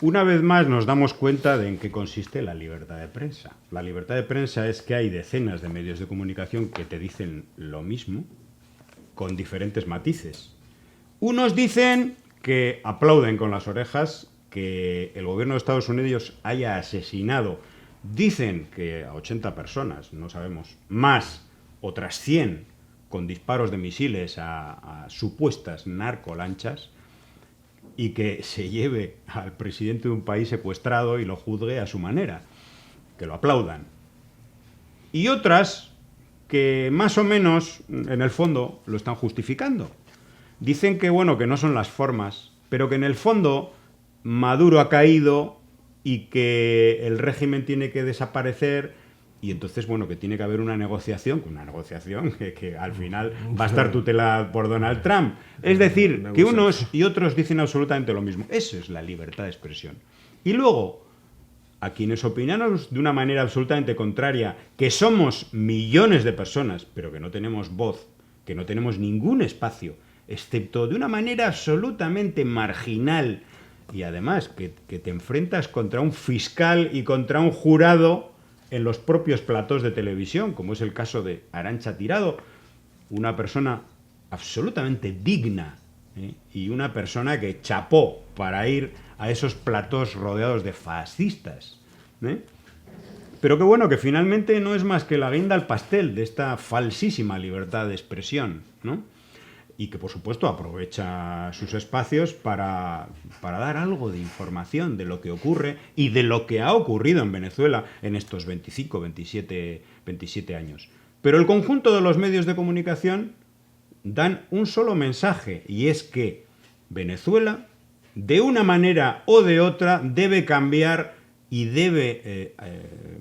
Una vez más nos damos cuenta de en qué consiste la libertad de prensa. La libertad de prensa es que hay decenas de medios de comunicación que te dicen lo mismo, con diferentes matices. Unos dicen que aplauden con las orejas que el gobierno de Estados Unidos haya asesinado, dicen que a 80 personas, no sabemos, más otras 100 con disparos de misiles a supuestas narcolanchas, y que se lleve al presidente de un país secuestrado y lo juzgue a su manera, que lo aplaudan. Y otras que más o menos, en el fondo, lo están justificando. Dicen que, bueno, que no son las formas, pero que en el fondo Maduro ha caído y que el régimen tiene que desaparecer y entonces, bueno, que tiene que haber una negociación que al final va a estar tutelada por Donald Trump. Es decir, que unos y otros dicen absolutamente lo mismo. Eso es la libertad de expresión. Y luego, a quienes opinamos de una manera absolutamente contraria, que somos millones de personas, pero que no tenemos voz, que no tenemos ningún espacio, excepto de una manera absolutamente marginal, y además que te enfrentas contra un fiscal y contra un jurado en los propios platós de televisión, como es el caso de Arantxa Tirado, una persona absolutamente digna, y una persona que chapó para ir a esos platós rodeados de fascistas. Pero que bueno, que finalmente no es más que la guinda al pastel de esta falsísima libertad de expresión, ¿no? Y que, por supuesto, aprovecha sus espacios para dar algo de información de lo que ocurre y de lo que ha ocurrido en Venezuela en estos 25, 27 años. Pero el conjunto de los medios de comunicación dan un solo mensaje, y es que Venezuela, de una manera o de otra, debe cambiar y debe,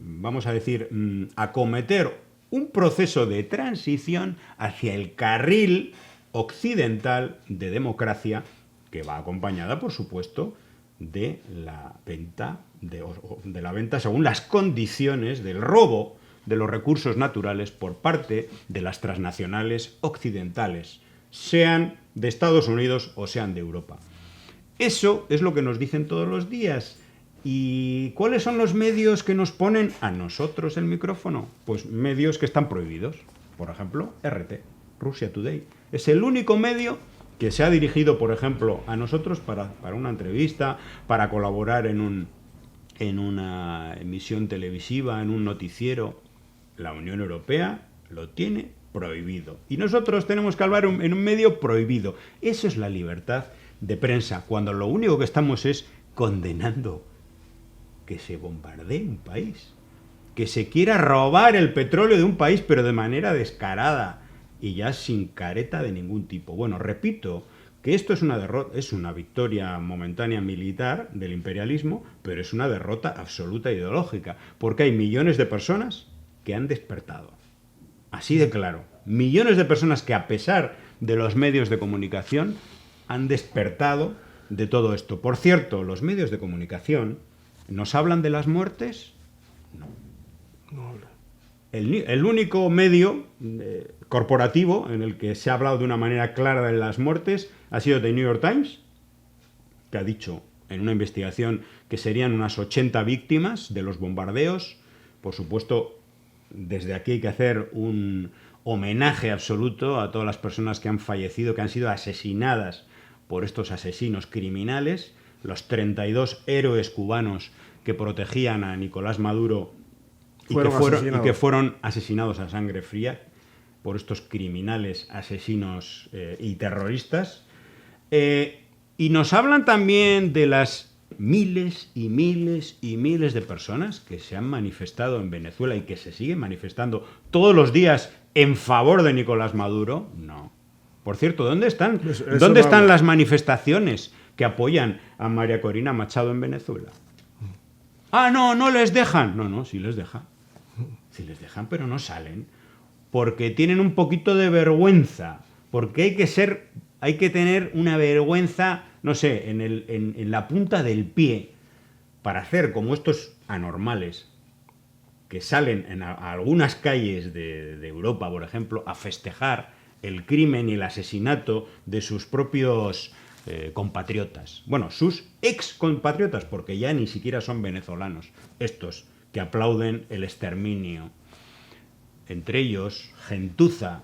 vamos a decir, acometer un proceso de transición hacia el carril occidental de democracia, que va acompañada, por supuesto, de la venta, de la venta según las condiciones del robo de los recursos naturales por parte de las transnacionales occidentales, sean de Estados Unidos o sean de Europa. Eso es lo que nos dicen todos los días. ¿Y cuáles son los medios que nos ponen a nosotros el micrófono? Pues medios que están prohibidos. Por ejemplo, RT, Russia Today. Es el único medio que se ha dirigido, por ejemplo, a nosotros para una entrevista, para colaborar en una emisión televisiva, en un noticiero. La Unión Europea lo tiene prohibido. Y nosotros tenemos que hablar en un medio prohibido. Eso es la libertad de prensa, cuando lo único que estamos es condenando que se bombardee un país, que se quiera robar el petróleo de un país, pero de manera descarada y ya sin careta de ningún tipo. Bueno, repito que esto es una derrota, es una victoria momentánea militar del imperialismo, pero es una derrota absoluta ideológica, porque hay millones de personas que han despertado. Así de claro. Millones de personas que, a pesar de los medios de comunicación, han despertado de todo esto. Por cierto, los medios de comunicación nos hablan de las muertes. No. El único medio corporativo en el que se ha hablado de una manera clara de las muertes ha sido The New York Times, que ha dicho en una investigación que serían unas 80 víctimas de los bombardeos. Por supuesto, desde aquí hay que hacer un homenaje absoluto a todas las personas que han fallecido, que han sido asesinadas por estos asesinos criminales, los 32 héroes cubanos que protegían a Nicolás Maduro y que fueron asesinados a sangre fría por estos criminales, asesinos y terroristas. Y nos hablan también de las miles y miles y miles de personas que se han manifestado en Venezuela y que se siguen manifestando todos los días en favor de Nicolás Maduro. No. Por cierto, ¿dónde están? ¿Dónde están las manifestaciones que apoyan a María Corina Machado en Venezuela? Ah, no les dejan. No, sí les dejan. Sí les dejan, pero no salen. Porque tienen un poquito de vergüenza. Porque hay que tener una vergüenza, no sé, en la punta del pie, para hacer como estos anormales que salen a algunas calles de Europa, por ejemplo, a festejar el crimen y el asesinato de sus propios compatriotas. Bueno, sus ex compatriotas, porque ya ni siquiera son venezolanos, estos que aplauden el exterminio. Entre ellos, gentuza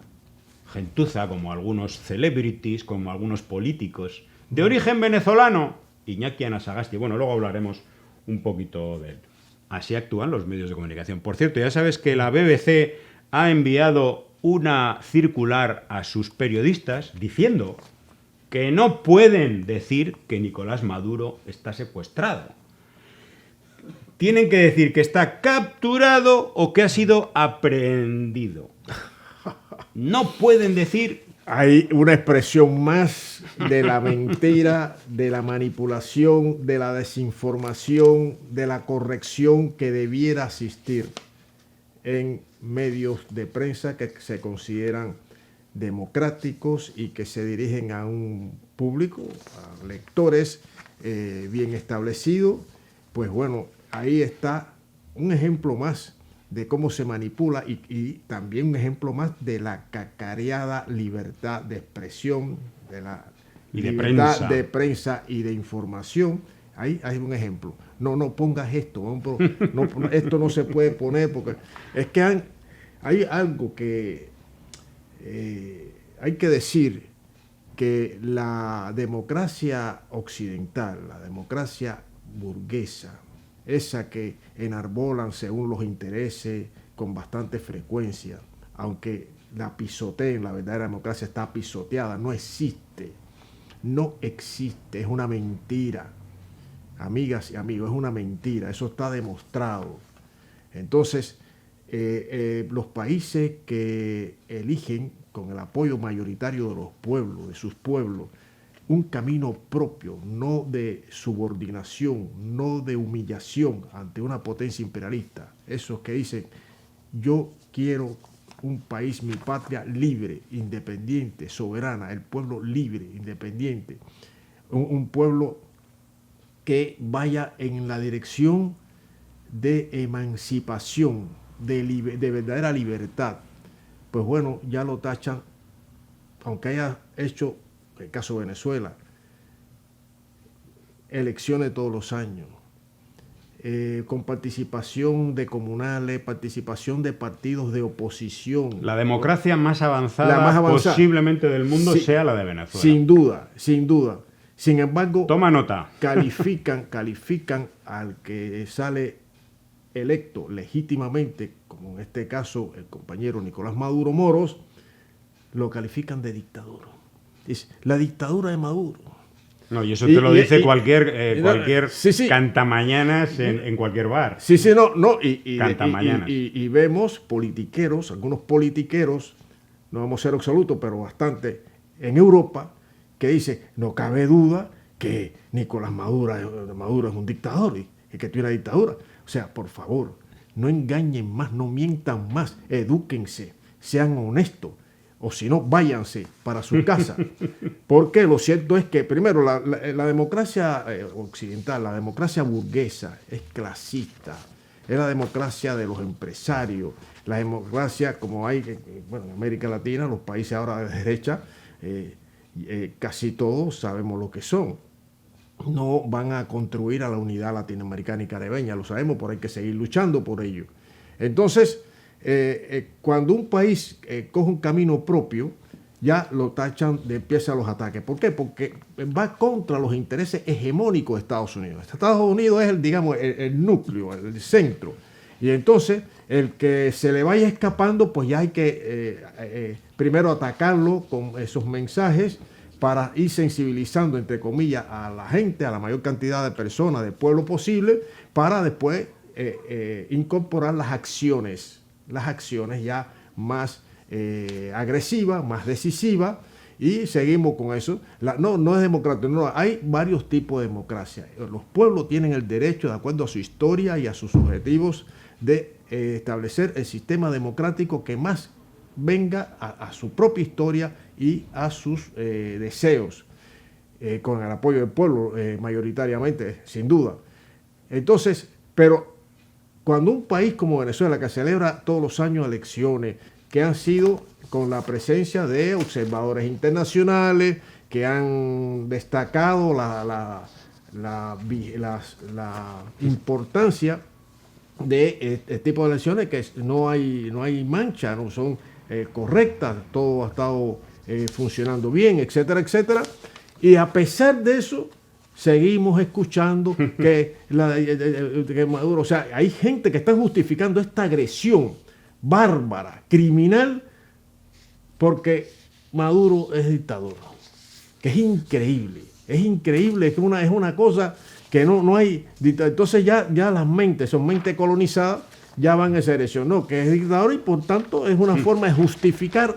como algunos celebrities, como algunos políticos, de origen venezolano, Iñaki Anasagasti. Bueno, luego hablaremos un poquito de él. Así actúan los medios de comunicación. Por cierto, ya sabes que la BBC ha enviado una circular a sus periodistas diciendo que no pueden decir que Nicolás Maduro está secuestrado. Tienen que decir que está capturado o que ha sido aprehendido. No pueden decir... Hay una expresión más de la mentira, de la manipulación, de la desinformación, de la corrección que debiera existir en medios de prensa que se consideran democráticos y que se dirigen a un público, a lectores bien establecido. Pues bueno, ahí está un ejemplo más de cómo se manipula y también un ejemplo más de la cacareada libertad de expresión, de la libertad de prensa y de información. Ahí hay un ejemplo. No pongas esto, esto no se puede poner porque es que hay algo que hay que decir, que la democracia occidental, la democracia burguesa, esa que enarbolan según los intereses con bastante frecuencia, aunque la pisoteen, la verdadera democracia está pisoteada, no existe, es una mentira, amigas y amigos, es una mentira, eso está demostrado. Entonces, los países que eligen con el apoyo mayoritario de los pueblos, de sus pueblos, un camino propio, no de subordinación, no de humillación ante una potencia imperialista. Esos que dicen, yo quiero un país, mi patria, libre, independiente, soberana, el pueblo libre, independiente, un pueblo que vaya en la dirección de emancipación, de verdadera libertad. Pues bueno, ya lo tachan, aunque haya hecho, en el caso de Venezuela, elecciones todos los años, con participación de comunales, participación de partidos de oposición. La democracia más avanzada, posiblemente del mundo, sí, sea la de Venezuela. Sin duda, sin duda. Sin embargo, toma nota. Califican al que sale electo legítimamente, como en este caso el compañero Nicolás Maduro Moros, lo califican de dictadura. Es la dictadura de Maduro. No, y eso te lo dice cualquier sí. Cantamañanas en cualquier bar. Sí, no. Y vemos politiqueros, algunos politiqueros, no vamos a ser absolutos, pero bastante, en Europa, que dicen, no cabe duda que Nicolás Maduro es un dictador y que tiene una dictadura. O sea, por favor, no engañen más, no mientan más, edúquense, sean honestos. O si no, váyanse para su casa. Porque lo cierto es que, primero, la democracia occidental, la democracia burguesa, es clasista. Es la democracia de los empresarios. La democracia, como hay en América Latina, los países ahora de derecha, casi todos sabemos lo que son. No van a construir a la unidad latinoamericana y caribeña, lo sabemos, pero hay que seguir luchando por ello. Entonces, cuando un país coge un camino propio, ya lo tachan de empieza los ataques. ¿Por qué? Porque va contra los intereses hegemónicos de Estados Unidos. Estados Unidos es el núcleo, el centro. Y entonces, el que se le vaya escapando, pues ya hay que primero atacarlo con esos mensajes para ir sensibilizando, entre comillas, a la gente, a la mayor cantidad de personas, de pueblo posible, para después incorporar las acciones ya más agresivas, más decisivas, y seguimos con eso. No es democrático, no, hay varios tipos de democracia. Los pueblos tienen el derecho, de acuerdo a su historia y a sus objetivos, de establecer el sistema democrático que más venga a su propia historia y a sus deseos, con el apoyo del pueblo mayoritariamente, sin duda. Entonces, pero cuando un país como Venezuela, que celebra todos los años elecciones, que han sido con la presencia de observadores internacionales, que han destacado la importancia de este tipo de elecciones, que no hay mancha, no son correctas, todo ha estado funcionando bien, etcétera, etcétera. Y a pesar de eso, seguimos escuchando que Maduro, o sea, hay gente que está justificando esta agresión bárbara, criminal, porque Maduro es dictador, que es increíble, es una cosa que no hay. Entonces ya las mentes son mentes colonizadas, ya van a esa dirección, no, que es dictador, y por tanto es una forma de justificar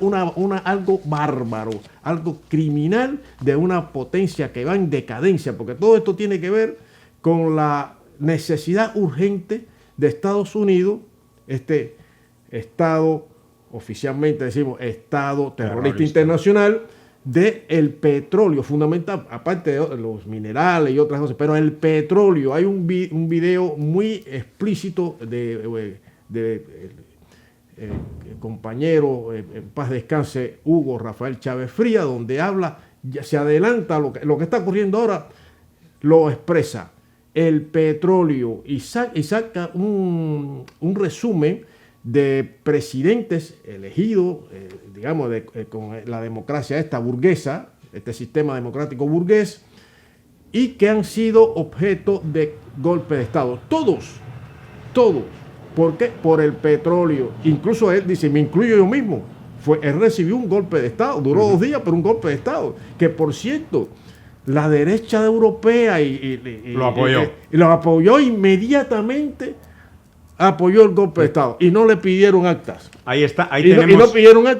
algo bárbaro, algo criminal de una potencia que va en decadencia, porque todo esto tiene que ver con la necesidad urgente de Estados Unidos, este Estado, oficialmente decimos Estado terrorista internacional, del petróleo, fundamental, aparte de los minerales y otras cosas, pero el petróleo. Hay un video muy explícito de compañero, en paz descanse, Hugo Rafael Chávez Frías, donde habla, ya se adelanta lo que está ocurriendo ahora, lo expresa. El petróleo, y saca un resumen de presidentes elegidos, digamos, con la democracia esta burguesa, este sistema democrático burgués, y que han sido objeto de golpe de Estado. Todos. ¿Por qué? Por el petróleo. Incluso él dice, me incluyo yo mismo. Él recibió un golpe de Estado, duró 2 días, pero un golpe de Estado. Que, por cierto, la derecha europea lo apoyó inmediatamente. Apoyó el golpe de Estado y no le pidieron actas. Ahí está, y no pidieron actas.